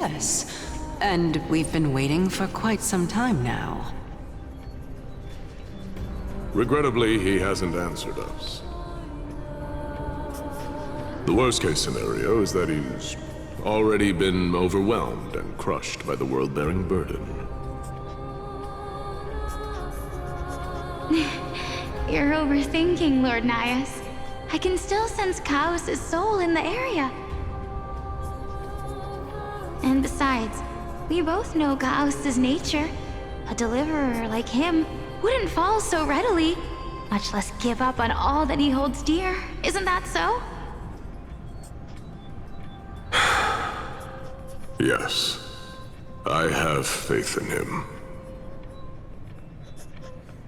Yes, and we've been waiting for quite some time now. Regrettably, he hasn't answered us. The worst-case scenario is that he's already been overwhelmed and crushed by the world-bearing burden. You're overthinking, Lord Nias. I can still sense Chaos' soul in the area. And besides, we both know Chaos' nature. A deliverer like him wouldn't fall so readily, much less give up on all that he holds dear. Isn't that so? Yes, I have faith in him.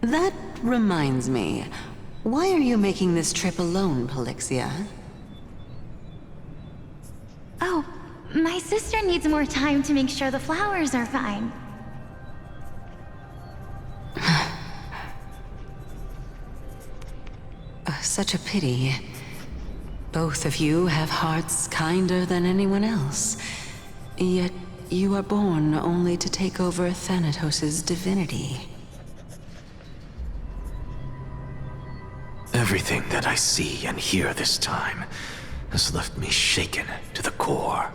That reminds me. Why are you making this trip alone, Polixia? Oh, my sister needs more time to make sure the flowers are fine. Such a pity. Both of you have hearts kinder than anyone else. Yet you are born only to take over Thanatos' divinity. Everything that I see and hear this time has left me shaken to the core.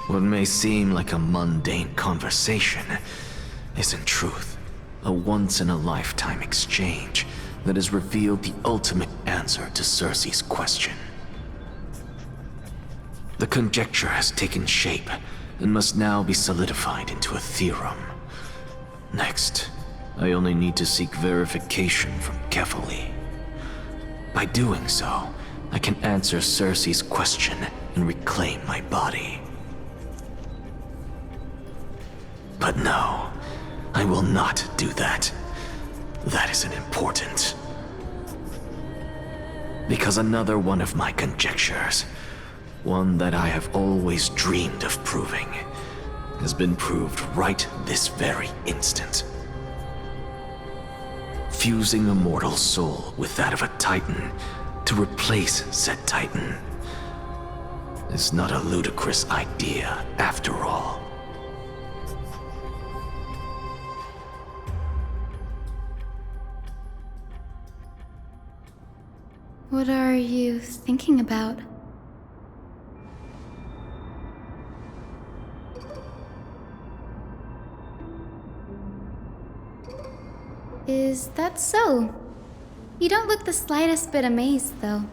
What may seem like a mundane conversation is in truth a once-in-a-lifetime exchange that has revealed the ultimate answer to Circe's question. The conjecture has taken shape and must now be solidified into a theorem. Next, I only need to seek verification from Kefali. By doing so, I can answer Circe's question and reclaim my body. But no, I will not do that. That isn't important. Because another one of my conjectures, one that I have always dreamed of proving, has been proved right this very instant. Fusing a mortal soul with that of a Titan to replace said Titan is not a ludicrous idea after all. What are you thinking about? Is that so? You don't look the slightest bit amazed, though.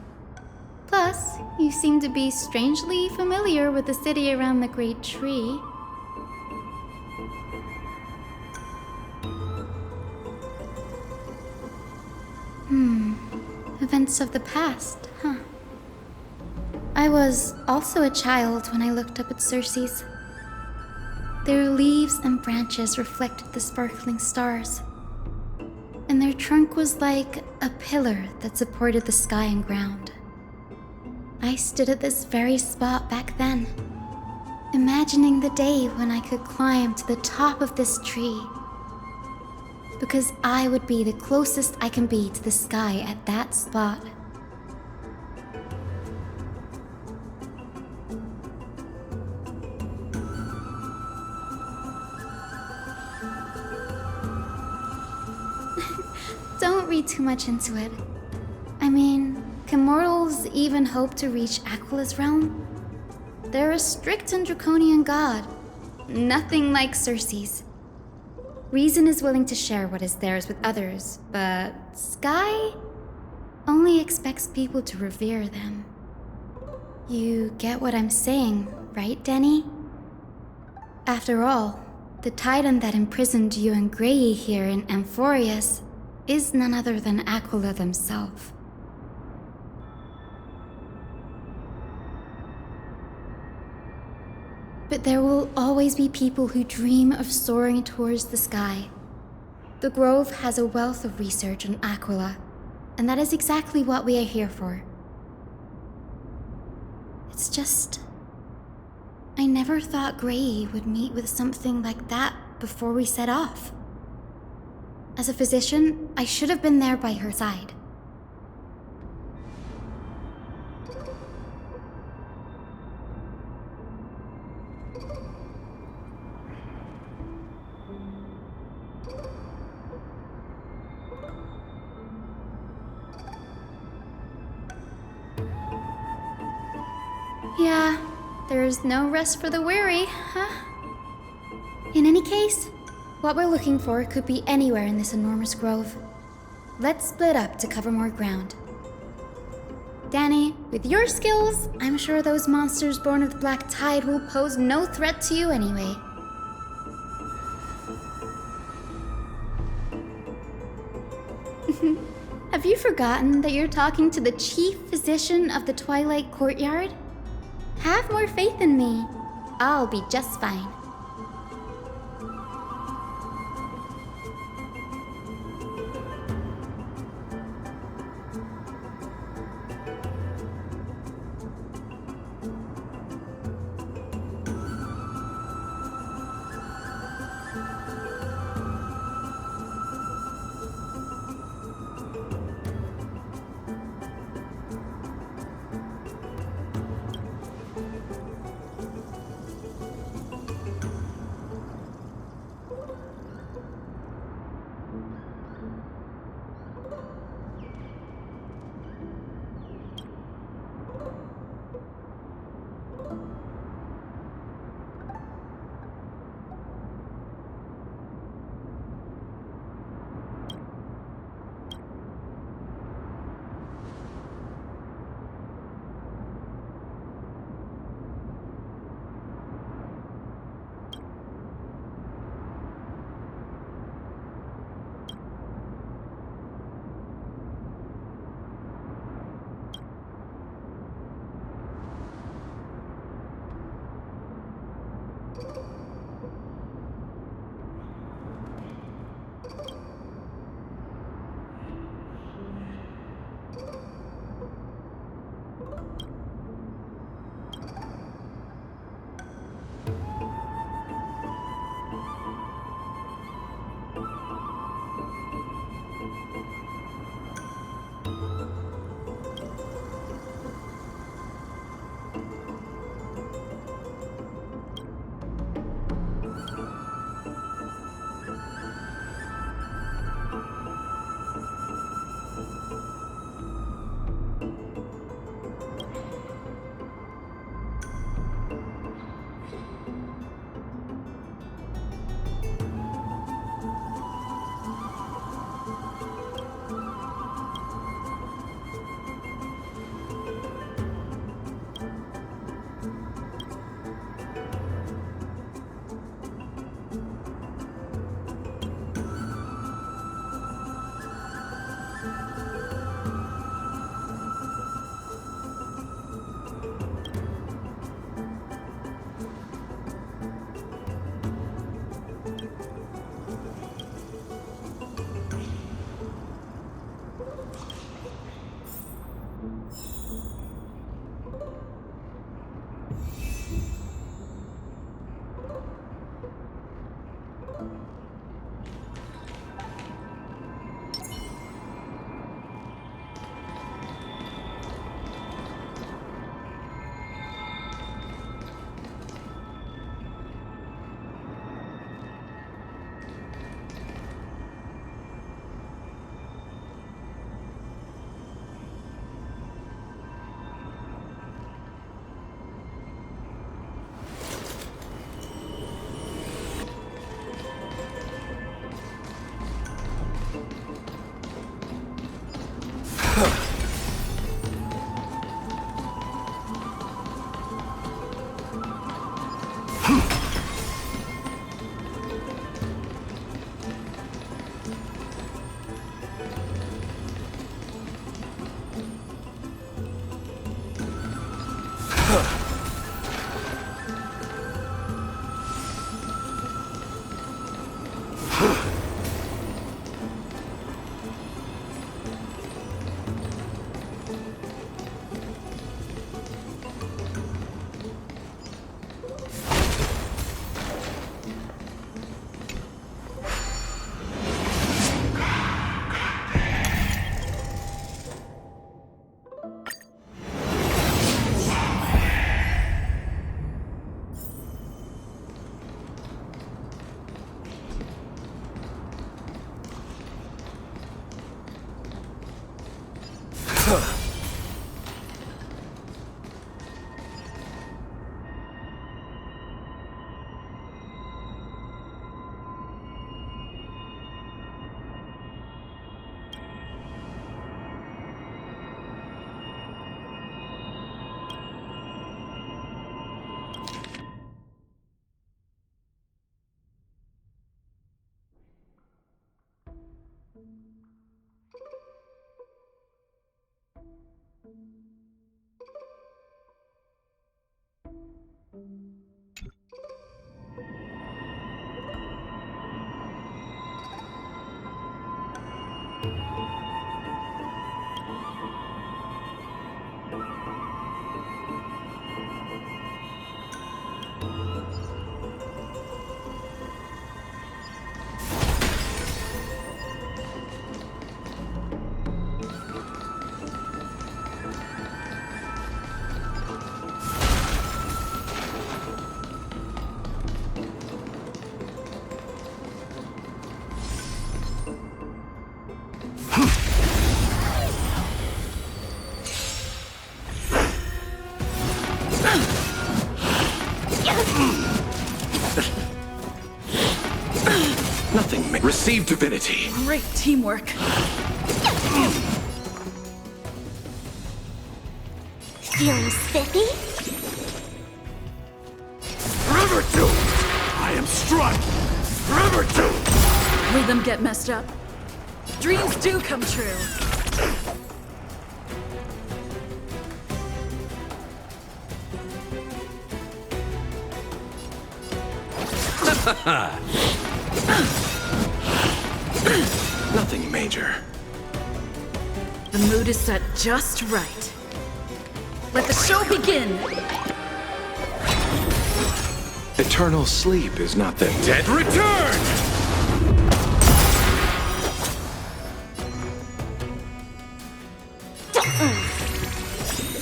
Plus, you seem to be strangely familiar with the city around the Great Tree. Events of the past, huh? I was also a child when I looked up at Circe's. Their leaves and branches reflected the sparkling stars, and their trunk was like a pillar that supported the sky and ground. I stood at this very spot back then, imagining the day when I could climb to the top of this tree, because I would be the closest I can be to the sky at that spot. Don't read too much into it. I mean, can mortals even hope to reach Aquila's realm? They're a strict and draconian god, nothing like Circe's. Reason is willing to share what is theirs with others, but Sky only expects people to revere them. You get what I'm saying, right, Denny? After all, the titan that imprisoned you and Grey here in Amphorius is none other than Aquila themselves. But there will always be people who dream of soaring towards the sky. The Grove has a wealth of research on Aquila, and that is exactly what we are here for. It's just, I never thought Grey would meet with something like that before we set off. As a physician, I should have been there by her side. There's no rest for the weary, huh? In any case, what we're looking for could be anywhere in this enormous grove. Let's split up to cover more ground. Danny, with your skills, I'm sure those monsters born of the Black Tide will pose no threat to you anyway. Have you forgotten that you're talking to the chief physician of the Twilight Courtyard? Have more faith in me. I'll be just fine. Nothing may receive divinity. Great teamwork. Feeling spiffy? Forever doomed! I am struck! Forever doomed! Rhythm get messed up. Dreams do come true. Nothing major. The mood is set just right. Let the show begin! Eternal sleep is not the dead return!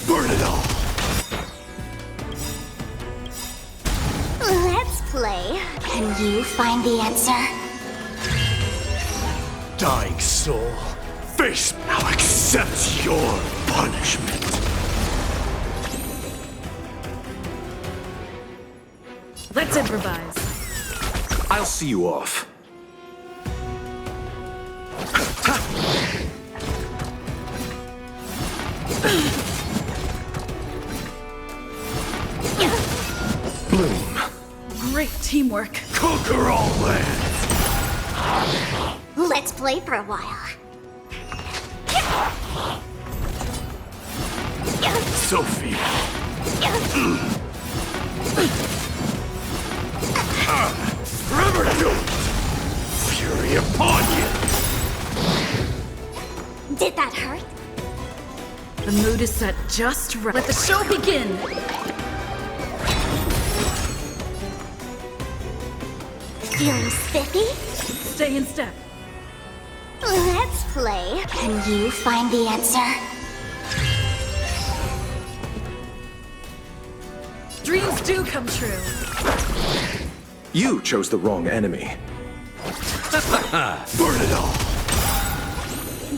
Burn it all! Let's play. Can you find the answer? Dying soul, face now accepts your punishment. Let's improvise. I'll see you off. Bloom, Great teamwork. conquer all lands! Let's play for a while. Sophie, forever doomed! Fury upon you! Did that hurt? The mood is set just right. Let the show begin! Feeling spiffy? Stay in step. Let's play. Can you find the answer? Dreams do come true. You chose the wrong enemy. Burn it all!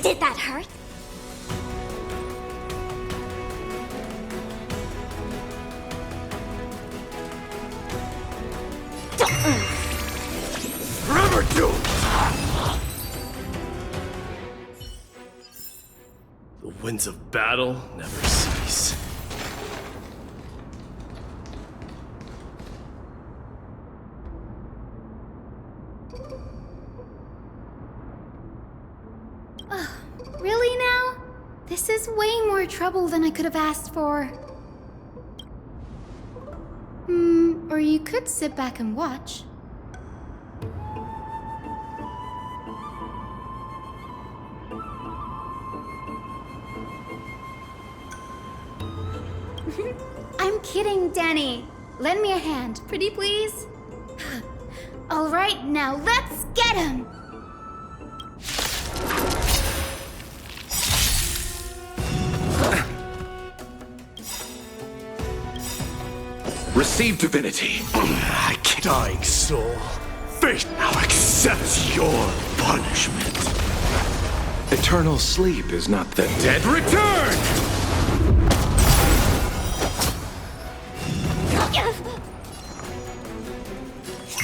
Did that hurt? Forever doomed! The winds of battle never cease. Really now? This is way more trouble than I could have asked for. Or you could sit back and watch. I'm kidding, Danny. Lend me a hand, pretty please. All right, now let's get him! Receive divinity. I can't. Dying soul, fate now accepts your punishment. Eternal sleep is not the dead return!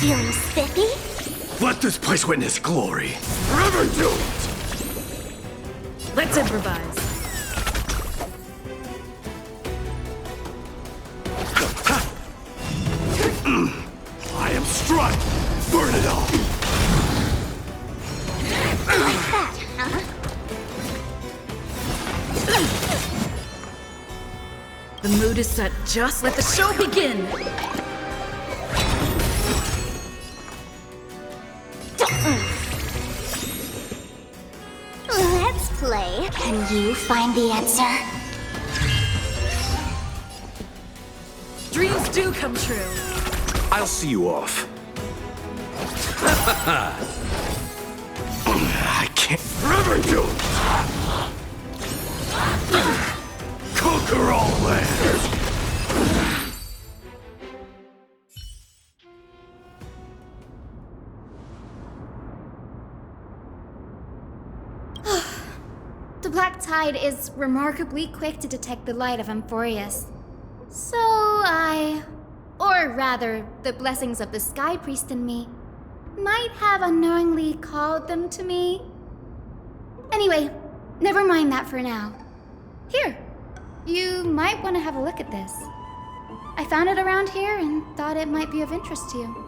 Feeling spiffy? Let this place witness glory. Forever doomed! Let's improvise. I am struck! Burn it all! Like that, huh? The mood is set just. Let the show begin! Let's play. Can you find the answer? Dreams do come true. I'll see you off. I can't forever do it! Conquer all lands! The Black Tide is remarkably quick to detect the light of Amphorius. So or rather, the blessings of the Sky Priest in me, might have unknowingly called them to me. Anyway, never mind that for now. Here, you might want to have a look at this. I found it around here and thought it might be of interest to you.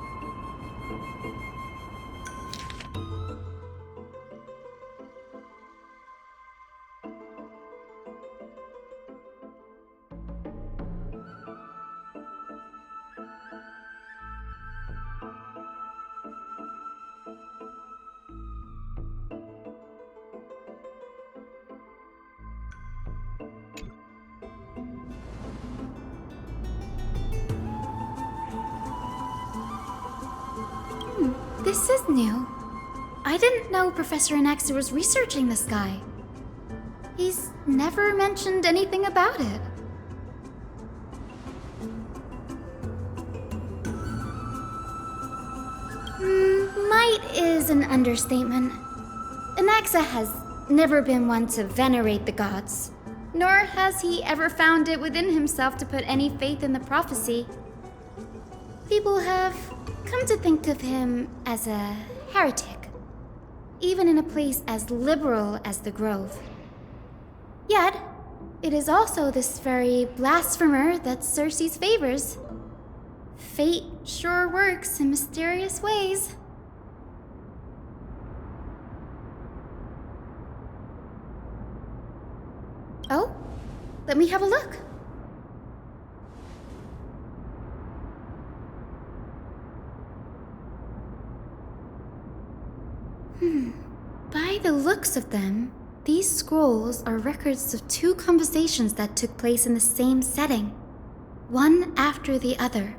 This is new. I didn't know Professor Anaxa was researching the sky. He's never mentioned anything about it. Might is an understatement. Anaxa has never been one to venerate the gods, nor has he ever found it within himself to put any faith in the prophecy. People have come to think of him as a heretic, even in a place as liberal as the Grove. Yet, it is also this very blasphemer that Circe's favors. Fate sure works in mysterious ways. Oh, let me have a look. By the looks of them, these scrolls are records of two conversations that took place in the same setting, one after the other.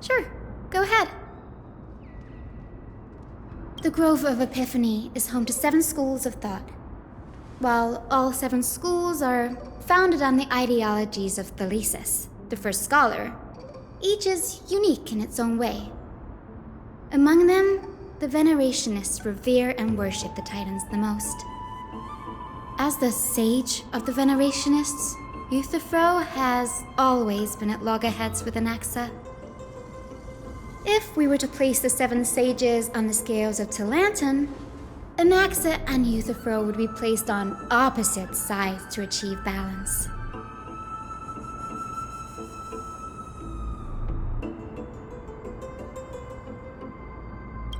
Sure, go ahead. The Grove of Epiphany is home to 7 schools of thought. While all 7 schools are founded on the ideologies of Thalesis, the first scholar, each is unique in its own way. Among them, the Venerationists revere and worship the Titans the most. As the sage of the Venerationists, Euthyphro has always been at loggerheads with Anaxa. If we were to place the 7 sages on the scales of Talanton, Anaxa and Euthyphro would be placed on opposite sides to achieve balance.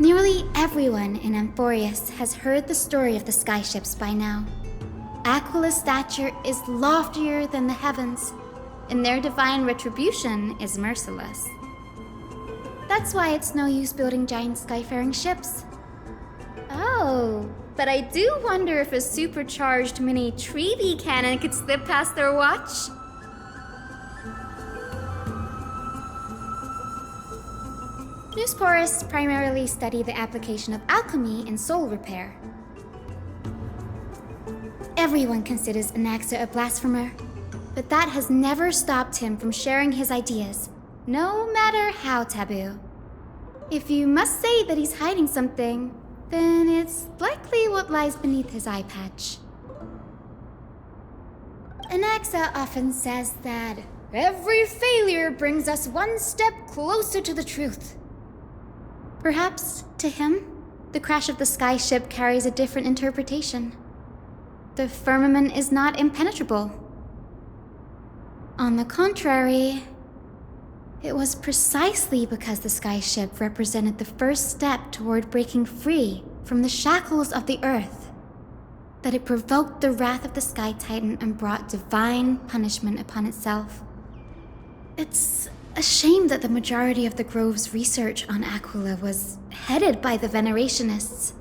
Nearly everyone in Amphorius has heard the story of the skyships by now. Aquila's stature is loftier than the heavens, and their divine retribution is merciless. That's why it's no use building giant skyfaring ships. Oh, but I do wonder if a supercharged mini Treaty cannon could slip past their watch. Newsporists primarily study the application of alchemy in soul repair. Everyone considers Anaxa a blasphemer, but that has never stopped him from sharing his ideas, no matter how taboo. If you must say that he's hiding something, then it's likely what lies beneath his eye patch. Anaxa often says that every failure brings us one step closer to the truth. Perhaps, to him, the crash of the skyship carries a different interpretation. The firmament is not impenetrable. On the contrary, it was precisely because the skyship represented the first step toward breaking free from the shackles of the earth that it provoked the wrath of the Sky Titan and brought divine punishment upon itself. It's a shame that the majority of the Grove's research on Aquila was headed by the Venerationists,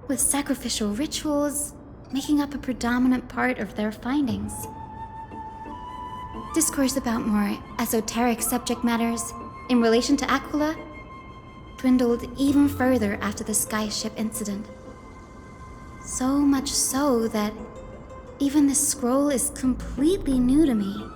with sacrificial rituals making up a predominant part of their findings. discourse about more esoteric subject matters in relation to Aquila dwindled even further after the skyship incident. So much so that even this scroll is completely new to me.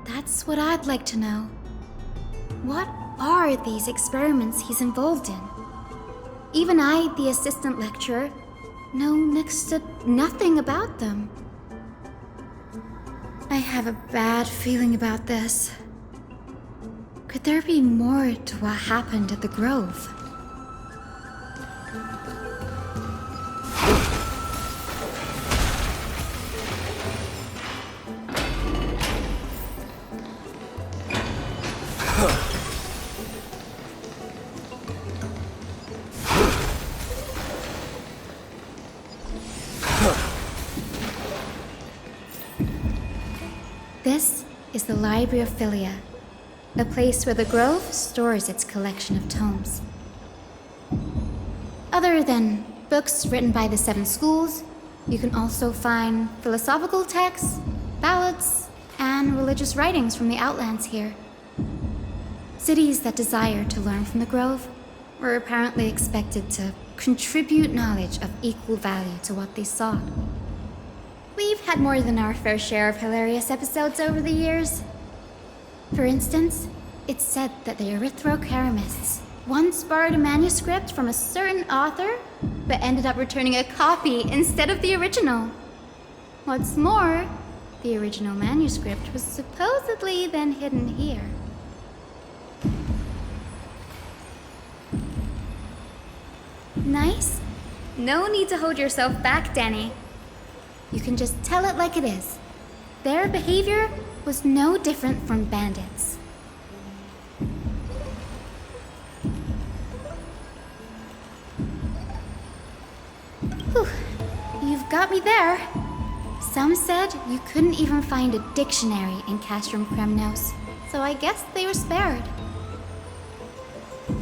That's what I'd like to know. What are these experiments he's involved in? Even I, the assistant lecturer, know next to nothing about them. I have a bad feeling about this. Could there be more to what happened at the Grove? This is the Library of Philia, a place where the Grove stores its collection of tomes. Other than books written by the 7 schools, you can also find philosophical texts, ballads, and religious writings from the Outlands here. Cities that desire to learn from the Grove were apparently expected to contribute knowledge of equal value to what they sought. We've had more than our fair share of hilarious episodes over the years. For instance, it's said that the Erythrocheramists once borrowed a manuscript from a certain author, but ended up returning a copy instead of the original. What's more, the original manuscript was supposedly then hidden here. Nice? No need to hold yourself back, Danny. You can just tell it like it is. Their behavior was no different from bandits. Whew. You've got me there. Some said you couldn't even find a dictionary in Castrum Kremnos, so I guess they were spared.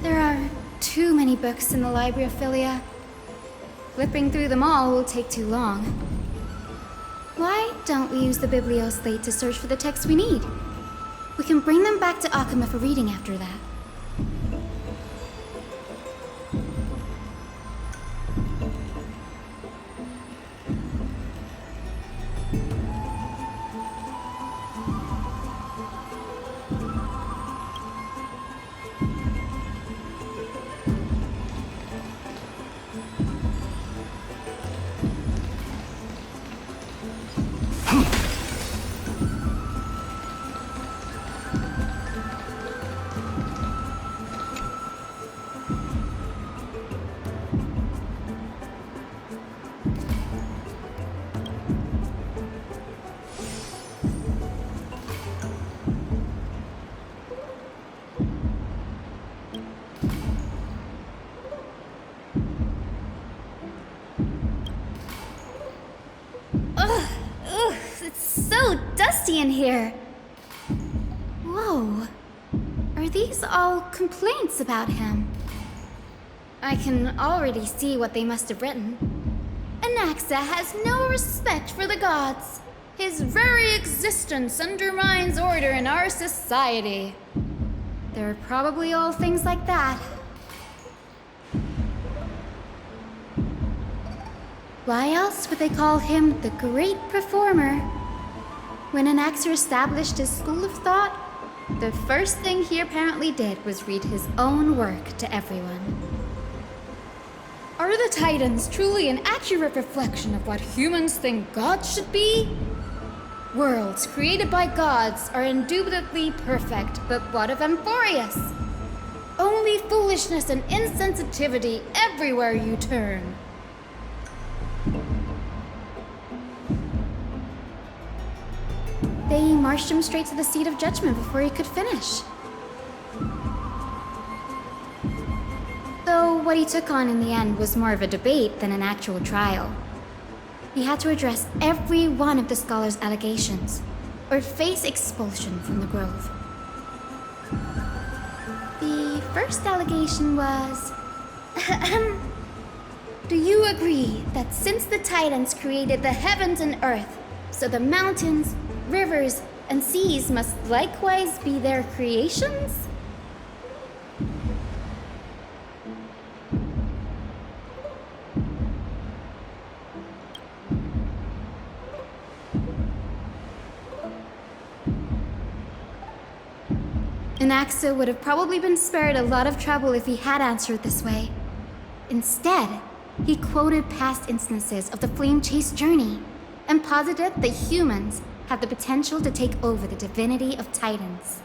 There are too many books in the Library of Philia. Flipping through them all will take too long. Why don't we use the Biblioslate to search for the texts we need? We can bring them back to Akama for reading after that. In here. Whoa. Are these all complaints about him? I can already see what they must have written. Anaxa has no respect for the gods. His very existence undermines order in our society. They're probably all things like that. Why else would they call him the Great Performer? When Anaxer established his school of thought, the first thing he apparently did was read his own work to everyone. Are the Titans truly an accurate reflection of what humans think gods should be? Worlds created by gods are indubitably perfect, but what of Amphorius? Only foolishness and insensitivity everywhere you turn. They marched him straight to the seat of judgment before he could finish. Though what he took on in the end was more of a debate than an actual trial. He had to address every one of the scholar's allegations, or face expulsion from the Grove. The first allegation was... Do you agree that since the Titans created the heavens and earth, so the mountains, rivers, and seas must likewise be their creations? Anaxa would have probably been spared a lot of trouble if he had answered this way. Instead, he quoted past instances of the Flame Chase journey and posited that humans had the potential to take over the divinity of Titans.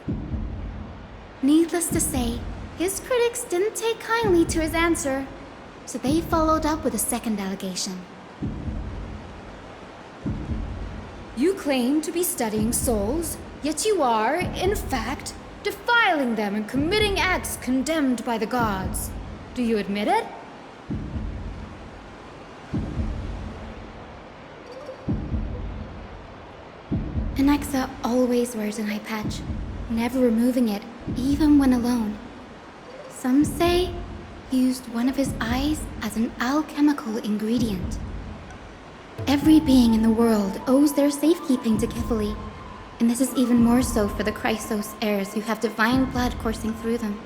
Needless to say, his critics didn't take kindly to his answer, so they followed up with a second allegation. You claim to be studying souls, yet you are, in fact, defiling them and committing acts condemned by the gods. Do you admit it? Anaxa always wears an eye patch, never removing it, even when alone. Some say he used one of his eyes as an alchemical ingredient. Every being in the world owes their safekeeping to Kefali, and this is even more so for the Chrysos heirs who have divine blood coursing through them.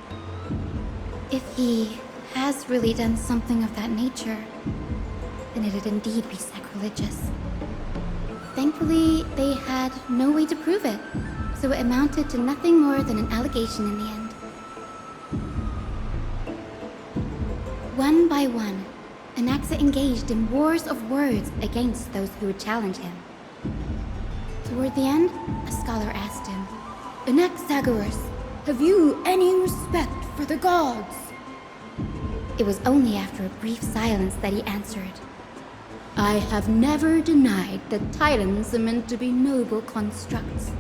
If he has really done something of that nature, then it'd indeed be sacrilegious. Thankfully, they had no way to prove it, so it amounted to nothing more than an allegation in the end. One by one, Anaxa engaged in wars of words against those who would challenge him. Toward the end, a scholar asked him, Anaxagoras, have you any respect for the gods? It was only after a brief silence that he answered, I have never denied that Titans are meant to be noble constructs.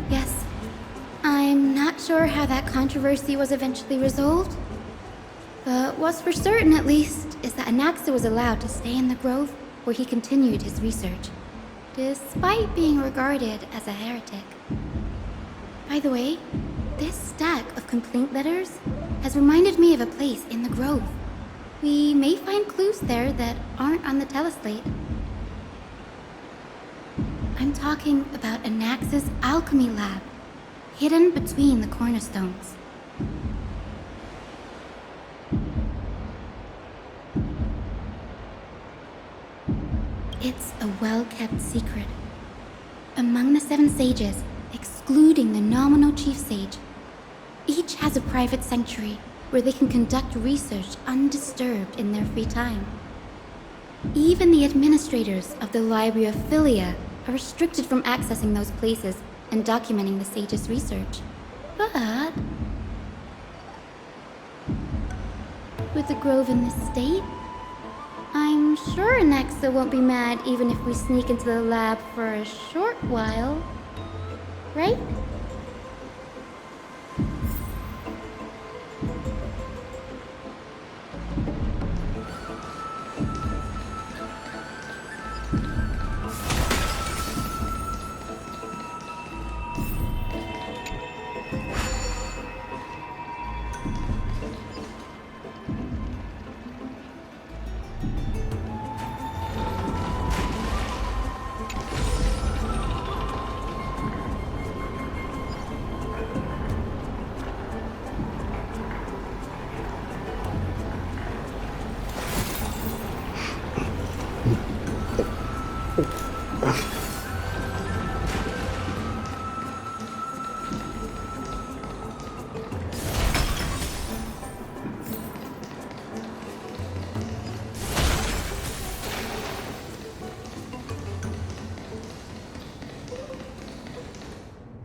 Yes, I'm not sure how that controversy was eventually resolved, but what's for certain at least is that Anaxa was allowed to stay in the grove where he continued his research, despite being regarded as a heretic. By the way, this stack of complaint letters has reminded me of a place in the grove. We may find clues there that aren't on the teleslate. I'm talking about Anaxa's alchemy lab, hidden between the cornerstones. It's a well-kept secret. Among the 7 sages, excluding the nominal chief sage, each has a private sanctuary where they can conduct research undisturbed in their free time. Even the administrators of the Library of Philia are restricted from accessing those places and documenting the sage's research. But with the grove in this state, I'm sure Anaxa won't be mad even if we sneak into the lab for a short while. Right?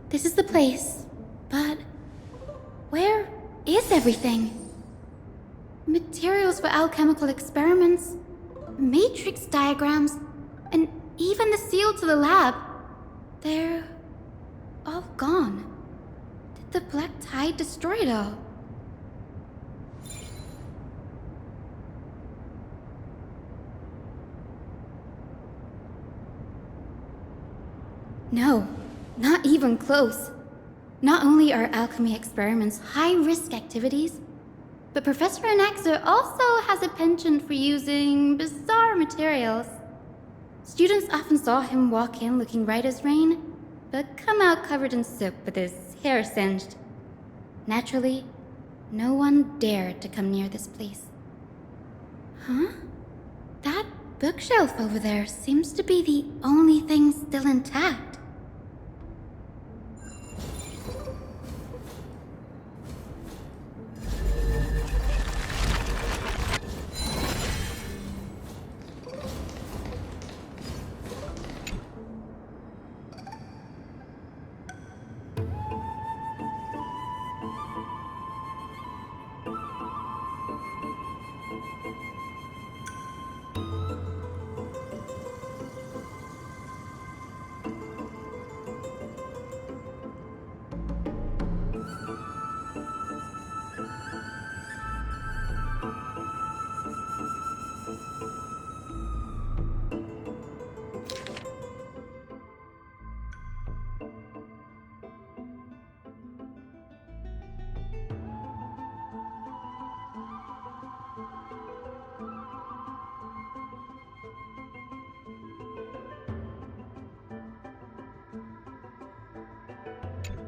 This is the place, but where is everything? Materials for alchemical experiments, matrix diagrams, and even the seal to the lab. They're all gone. Did the Black Tide destroy it all? No, not even close. Not only are alchemy experiments high-risk activities, but Professor Anaxa also has a penchant for using bizarre materials. Students often saw him walk in looking right as rain, but come out covered in soot with his hair singed. Naturally, no one dared to come near this place. Huh? That bookshelf over there seems to be the only thing still intact.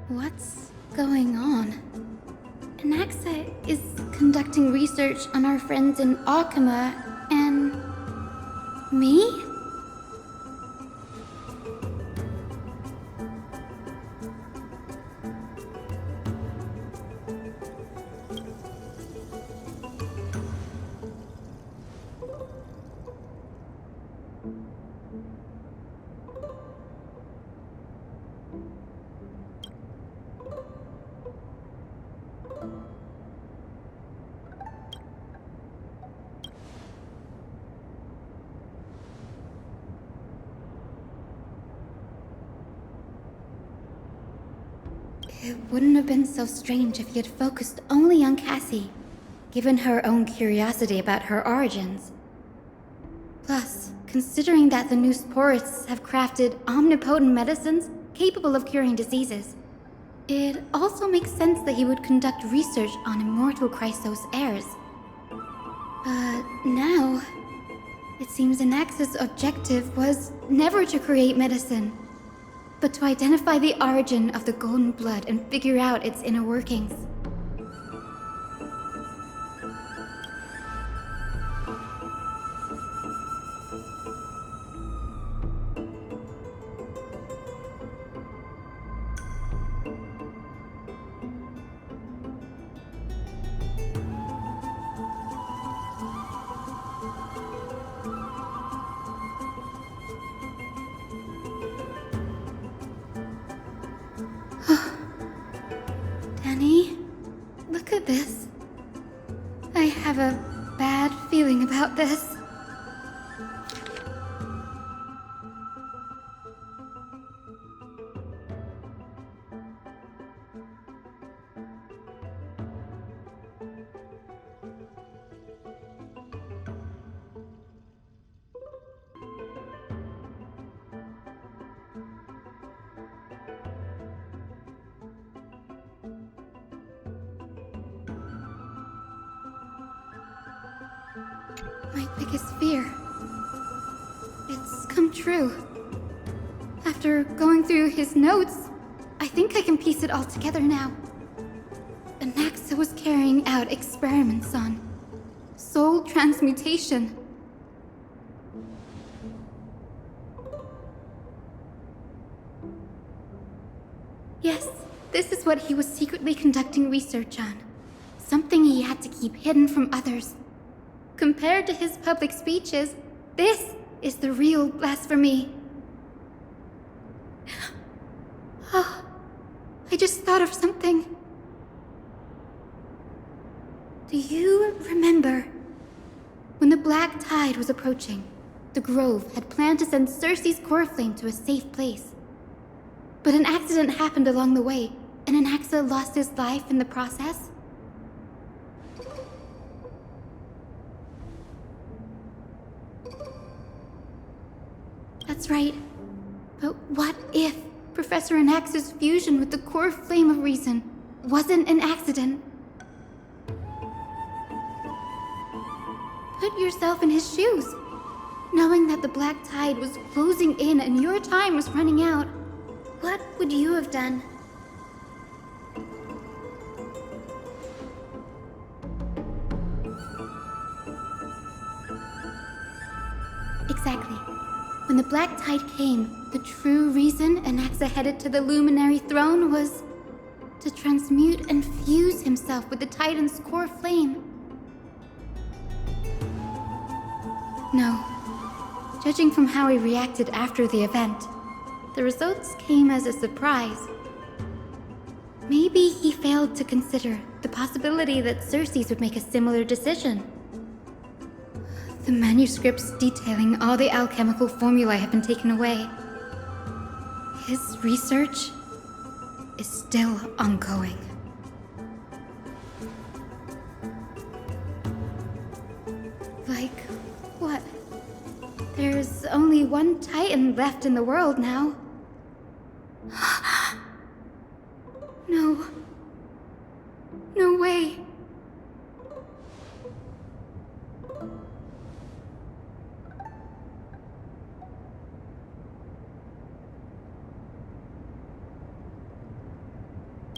What's going on? Anaxa is conducting research on our friends in Alchema and... me? It wouldn't have been so strange if he had focused only on Cassie, given her own curiosity about her origins. Plus, considering that the Newsporists have crafted omnipotent medicines capable of curing diseases, it also makes sense that he would conduct research on immortal Chrysos heirs. But now, it seems Anaxa's objective was never to create medicine, but to identify the origin of the golden blood and figure out its inner workings. Danny, look at this. I have a bad feeling about this. My biggest fear. It's come true. After going through his notes, I think I can piece it all together now. Anaxa was carrying out experiments on soul transmutation. Yes, this is what he was secretly conducting research on. Something he had to keep hidden from others. Compared to his public speeches, this is the real blasphemy. Oh, I just thought of something. Do you remember when the Black Tide was approaching? The Grove had planned to send Cersei's core flame to a safe place. But an accident happened along the way, and Anaxa lost his life in the process? That's right. But what if Professor Anax's fusion with the core flame of reason wasn't an accident. Put yourself in his shoes. Knowing that the black tide was closing in and your time was running out, what would you have done? Exactly. When the black tide came, the true reason Anaxa headed to the luminary throne was to transmute and fuse himself with the Titan's core flame. No. Judging from how he reacted after the event, the results came as a surprise. Maybe he failed to consider the possibility that Circe's would make a similar decision. The manuscripts detailing all the alchemical formulae have been taken away. His research is still ongoing. Like, what? There's only one Titan left in the world now. No. No way.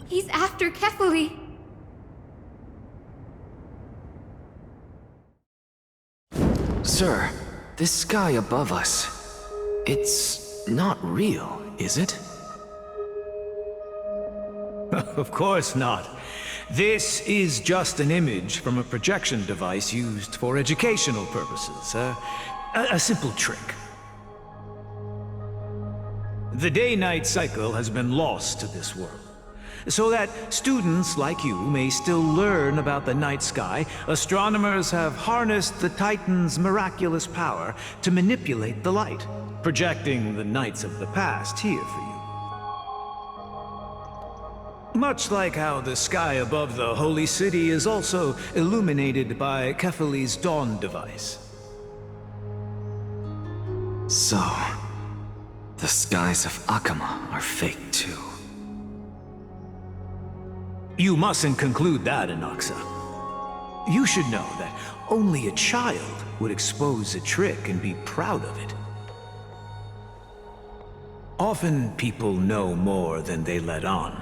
He's after Kefali. Sir, this sky above us, it's not real, is it? Of course not. This is just an image from a projection device used for educational purposes. A simple trick. The day-night cycle has been lost to this world, so that students like you may still learn about the night sky. Astronomers have harnessed the Titan's miraculous power to manipulate the light, projecting the nights of the past here for you. Much like how the sky above the holy city is also illuminated by Kefali's dawn device. So, the skies of Akama are fake too. You mustn't conclude that, Anaxa. You should know that only a child would expose a trick and be proud of it. Often people know more than they let on.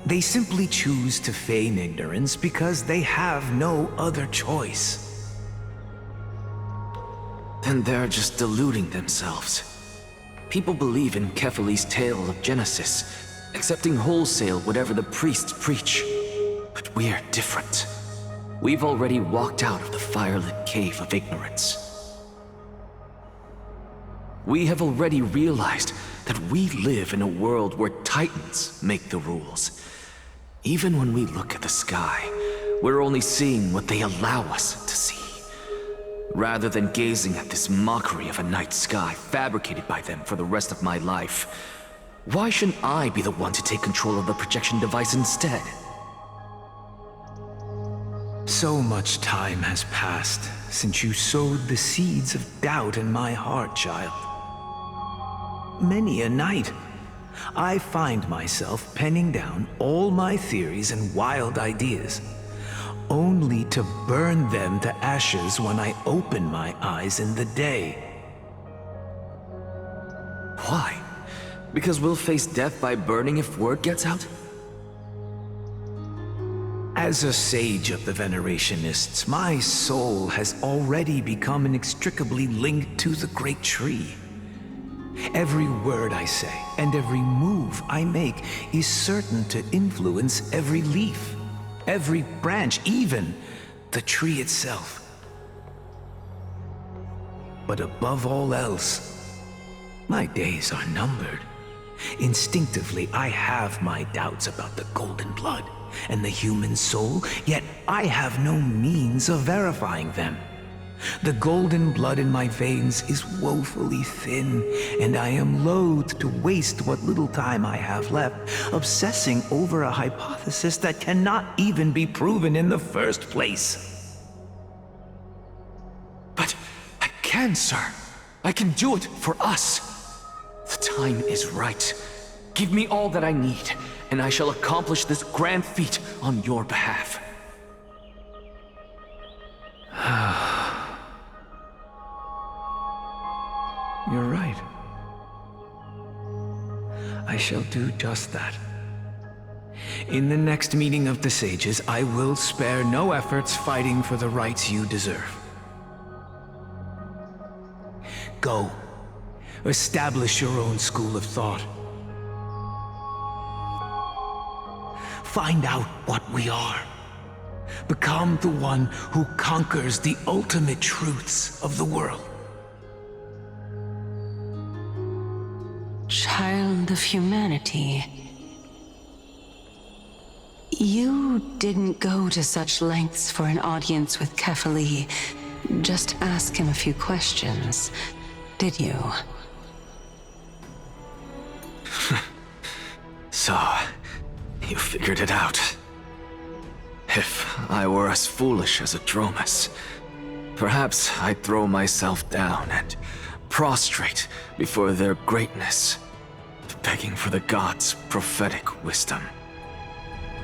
They simply choose to feign ignorance because they have no other choice. Then they're just deluding themselves. People believe in Kefali's tale of Genesis, accepting wholesale whatever the priests preach. But we're different. We've already walked out of the firelit cave of ignorance. We have already realized that we live in a world where Titans make the rules. Even when we look at the sky, we're only seeing what they allow us to see. Rather than gazing at this mockery of a night sky fabricated by them for the rest of my life, why shouldn't I be the one to take control of the projection device instead? So much time has passed since you sowed the seeds of doubt in my heart, child. Many a night, I find myself penning down all my theories and wild ideas, only to burn them to ashes when I open my eyes in the day. Why? Because we'll face death by burning if word gets out? As a sage of the Venerationists, my soul has already become inextricably linked to the great tree. Every word I say and every move I make is certain to influence every leaf, every branch, even the tree itself. But above all else, my days are numbered. Instinctively, I have my doubts about the golden blood and the human soul, yet I have no means of verifying them. The golden blood in my veins is woefully thin, and I am loath to waste what little time I have left obsessing over a hypothesis that cannot even be proven in the first place. But I can, sir. I can do it for us. The time is right. Give me all that I need, and I shall accomplish this grand feat on your behalf. You're right. I shall do just that. In the next meeting of the sages, I will spare no efforts fighting for the rights you deserve. Go. Establish your own school of thought. Find out what we are. Become the one who conquers the ultimate truths of the world. Child of humanity. You didn't go to such lengths for an audience with Kefali. Just ask him a few questions, did you? So, you figured it out. If I were as foolish as a Dromus, perhaps I'd throw myself down and prostrate before their greatness, begging for the gods' prophetic wisdom.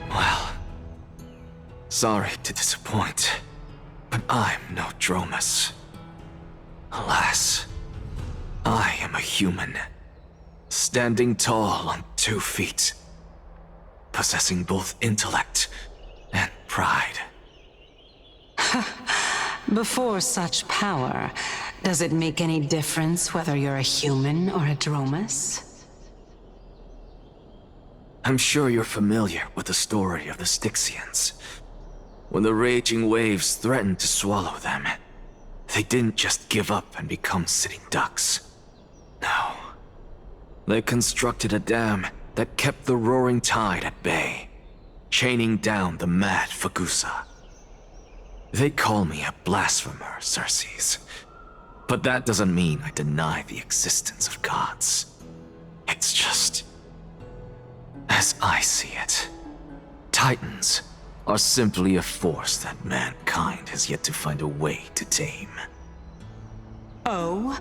Well, sorry to disappoint, but I'm no Dromus. Alas, I am a human, standing tall on 2 feet, possessing both intellect and pride. Before such power, does it make any difference whether you're a human or a Dromus? I'm sure you're familiar with the story of the Styxians. When the raging waves threatened to swallow them, they didn't just give up and become sitting ducks. No. They constructed a dam that kept the roaring tide at bay, chaining down the mad Fagusa. They call me a blasphemer, Xerxes. But that doesn't mean I deny the existence of gods. It's just... as I see it, Titans are simply a force that mankind has yet to find a way to tame. Oh?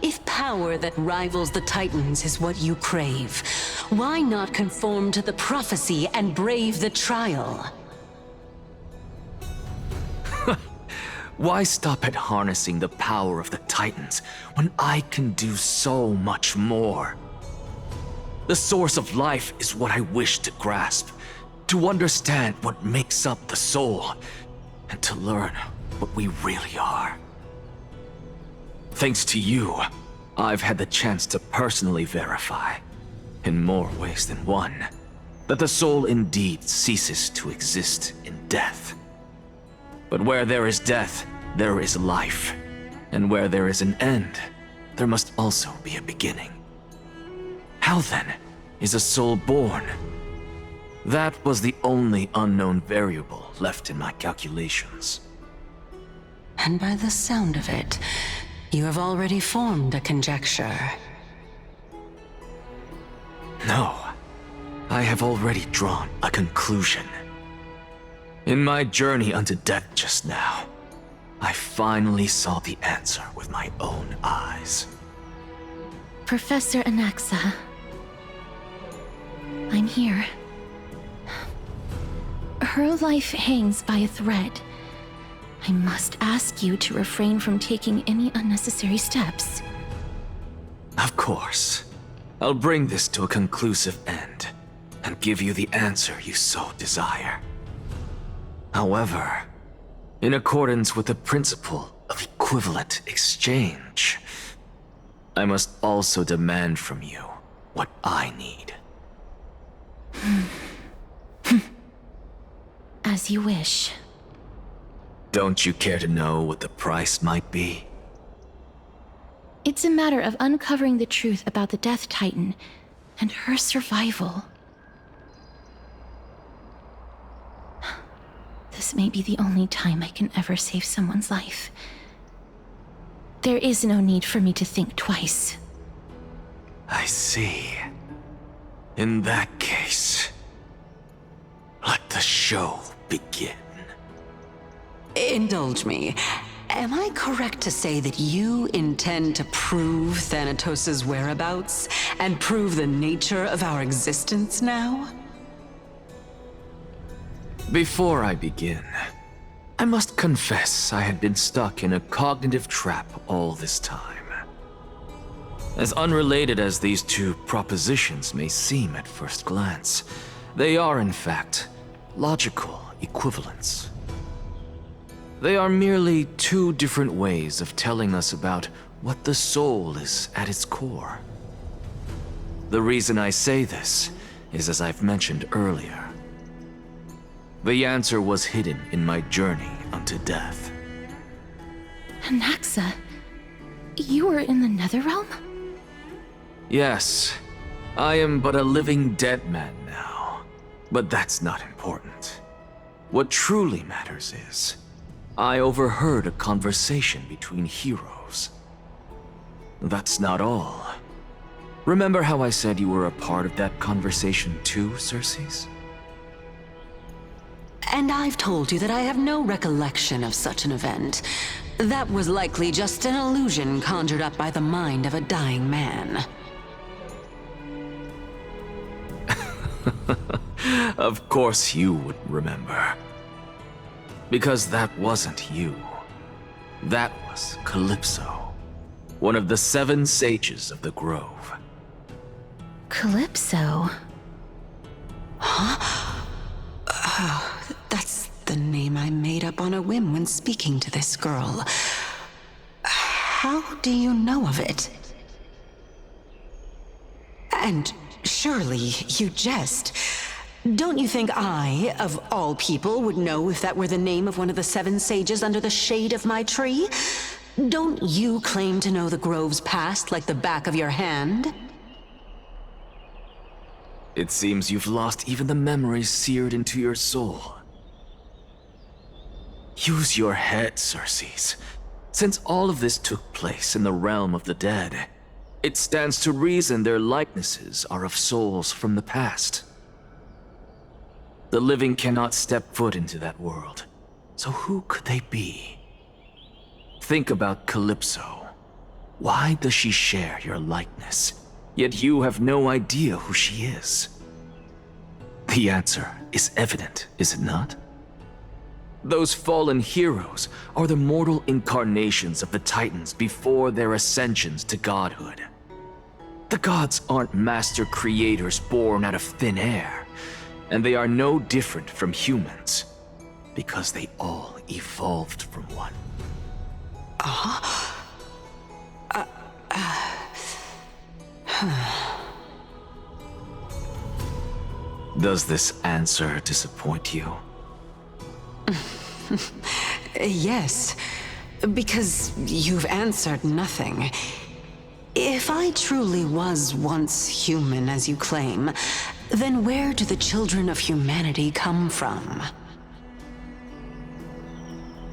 If power that rivals the Titans is what you crave, why not conform to the prophecy and brave the trial? Why stop at harnessing the power of the Titans when I can do so much more? The source of life is what I wish to grasp, to understand what makes up the soul, and to learn what we really are. Thanks to you, I've had the chance to personally verify, in more ways than one, that the soul indeed ceases to exist in death. But where there is death, there is life. And where there is an end, there must also be a beginning. How then is a soul born? That was the only unknown variable left in my calculations. And by the sound of it, you have already formed a conjecture. No, I have already drawn a conclusion. In my journey unto death just now, I finally saw the answer with my own eyes. Professor Anaxa, I'm here. Her life hangs by a thread. I must ask you to refrain from taking any unnecessary steps. Of course. I'll bring this to a conclusive end, and give you the answer you so desire. However, in accordance with the principle of equivalent exchange, I must also demand from you what I need. As you wish. Don't you care to know what the price might be? It's a matter of uncovering the truth about the Death Titan and her survival. This may be the only time I can ever save someone's life. There is no need for me to think twice. I see. In that case, let the show begin. Indulge me. Am I correct to say that you intend to prove Thanatos' whereabouts and prove the nature of our existence now? Before I begin, I must confess I had been stuck in a cognitive trap all this time. As unrelated as these two propositions may seem at first glance, they are in fact logical equivalents. They are merely two different ways of telling us about what the soul is at its core. The reason I say this is, as I've mentioned earlier, the answer was hidden in my journey unto death. Anaxa, you were in the Netherrealm? Yes, I am but a living dead man now, but that's not important. What truly matters is, I overheard a conversation between heroes. That's not all. Remember how I said you were a part of that conversation too, Circes? And I've told you that I have no recollection of such an event. That was likely just an illusion conjured up by the mind of a dying man. Of course you would remember. Because that wasn't you. That was Calypso, one of the 7 sages of the Grove. Calypso? That's the name I made up on a whim when speaking to this girl. How do you know of it? And surely you jest. Don't you think I, of all people, would know if that were the name of one of the 7 sages under the shade of my tree? Don't you claim to know the Grove's past like the back of your hand? It seems you've lost even the memories seared into your soul. Use your head, Circes. Since all of this took place in the realm of the dead, it stands to reason their likenesses are of souls from the past. The living cannot step foot into that world, so who could they be? Think about Calypso. Why does she share your likeness, yet you have no idea who she is? The answer is evident, is it not? Those fallen heroes are the mortal incarnations of the Titans before their ascensions to godhood. The gods aren't master creators born out of thin air, and they are no different from humans, because they all evolved from one. Does this answer disappoint you? Yes, because you've answered nothing. If I truly was once human, as you claim, then where do the children of humanity come from?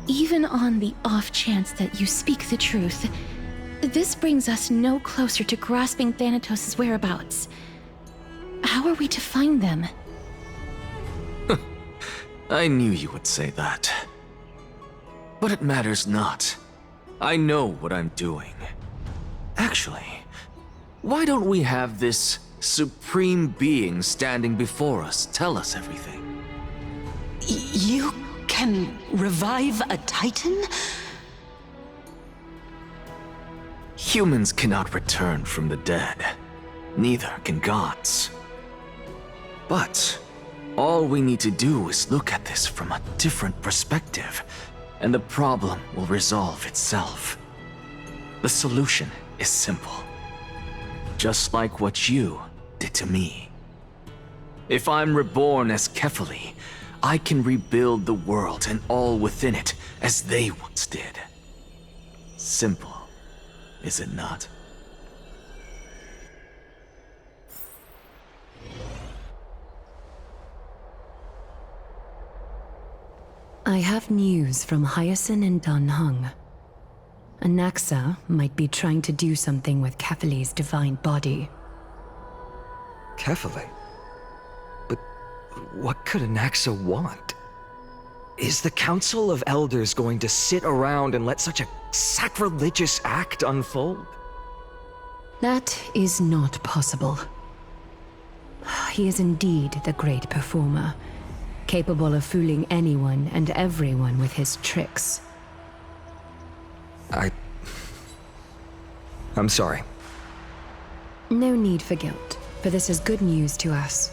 Even on the off chance that you speak the truth, this brings us no closer to grasping Thanatos' whereabouts. How are we to find them? I knew you would say that. But it matters not. I know what I'm doing. Actually, why don't we have this supreme being standing before us tell us everything? You can revive a Titan? Humans cannot return from the dead. Neither can gods. But all we need to do is look at this from a different perspective, and the problem will resolve itself. The solution is simple. Just like what you did to me. If I'm reborn as Kephali, I can rebuild the world and all within it as they once did. Simple, is it not? I have news from Hyacinth and Danheng. Anaxa might be trying to do something with Kephali's divine body. Kephali? But what could Anaxa want? Is the Council of Elders going to sit around and let such a sacrilegious act unfold? That is not possible. He is indeed the great performer, capable of fooling anyone and everyone with his tricks. I'm sorry. No need for guilt, for this is good news to us.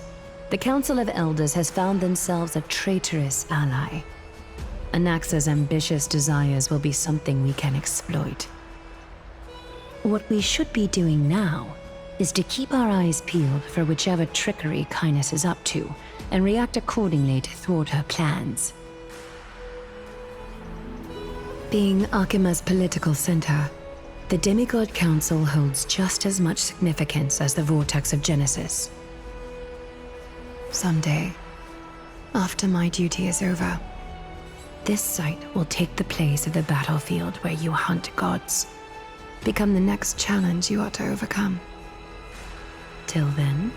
The Council of Elders has found themselves a traitorous ally. Anaxa's ambitious desires will be something we can exploit. What we should be doing now is to keep our eyes peeled for whichever trickery Kynus is up to, and react accordingly to thwart her plans. Being Akima's political center, the Demigod Council holds just as much significance as the Vortex of Genesis. Someday, after my duty is over, this site will take the place of the battlefield where you hunt gods, become the next challenge you are to overcome. Till then,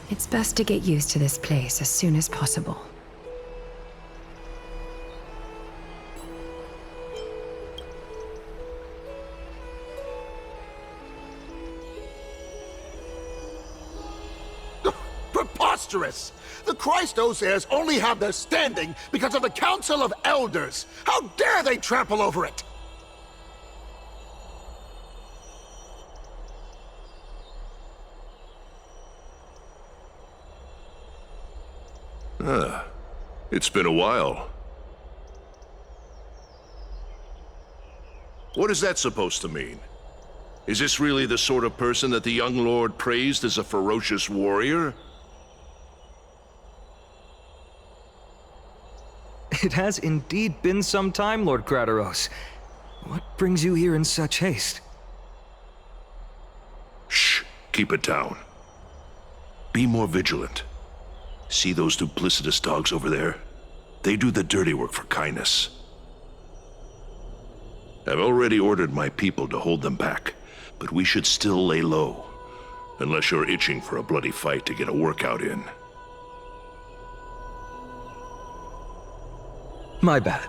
it's best to get used to this place as soon as possible. Preposterous! The Christos heirs only have their standing because of the Council of Elders! How dare they trample over it! It's been a while. What is that supposed to mean? Is this really the sort of person that the young lord praised as a ferocious warrior? It has indeed been some time, Lord Krateros. What brings you here in such haste? Shh, keep it down. Be more vigilant. See those duplicitous dogs over there? They do the dirty work for Kynus. I've already ordered my people to hold them back, but we should still lay low. Unless you're itching for a bloody fight to get a workout in. My bad.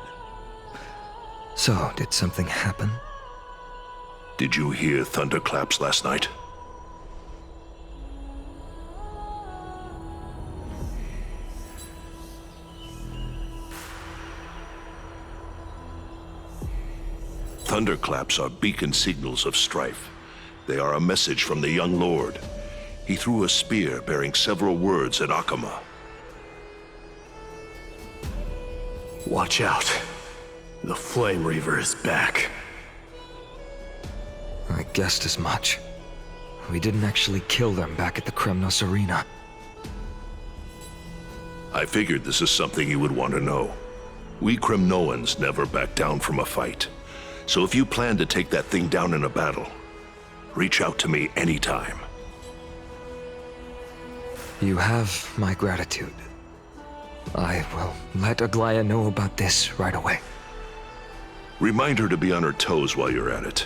So, did something happen? Did you hear thunderclaps last night? Thunderclaps are beacon signals of strife. They are a message from the young lord. He threw a spear bearing several words at Akama. Watch out. The Flame Reaver is back. I guessed as much. We didn't actually kill them back at the Kremnos Arena. I figured this is something you would want to know. We Kremnoans never back down from a fight. So if you plan to take that thing down in a battle, reach out to me anytime. You have my gratitude. I will let Aglaya know about this right away. Remind her to be on her toes while you're at it.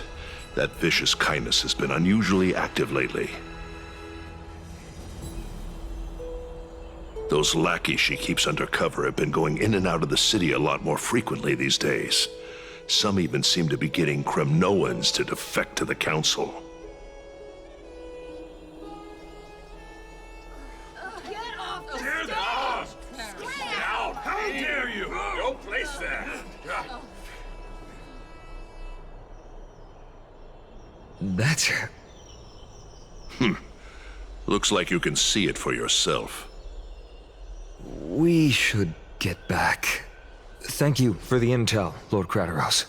That vicious Kynus has been unusually active lately. Those lackeys she keeps undercover have been going in and out of the city a lot more frequently these days. Some even seem to be getting Kremnoans to defect to the Council. Get off the stage! Get out! How dare you! Don't place that! That's her. Looks like you can see it for yourself. We should get back. Thank you for the intel, Lord Krateros.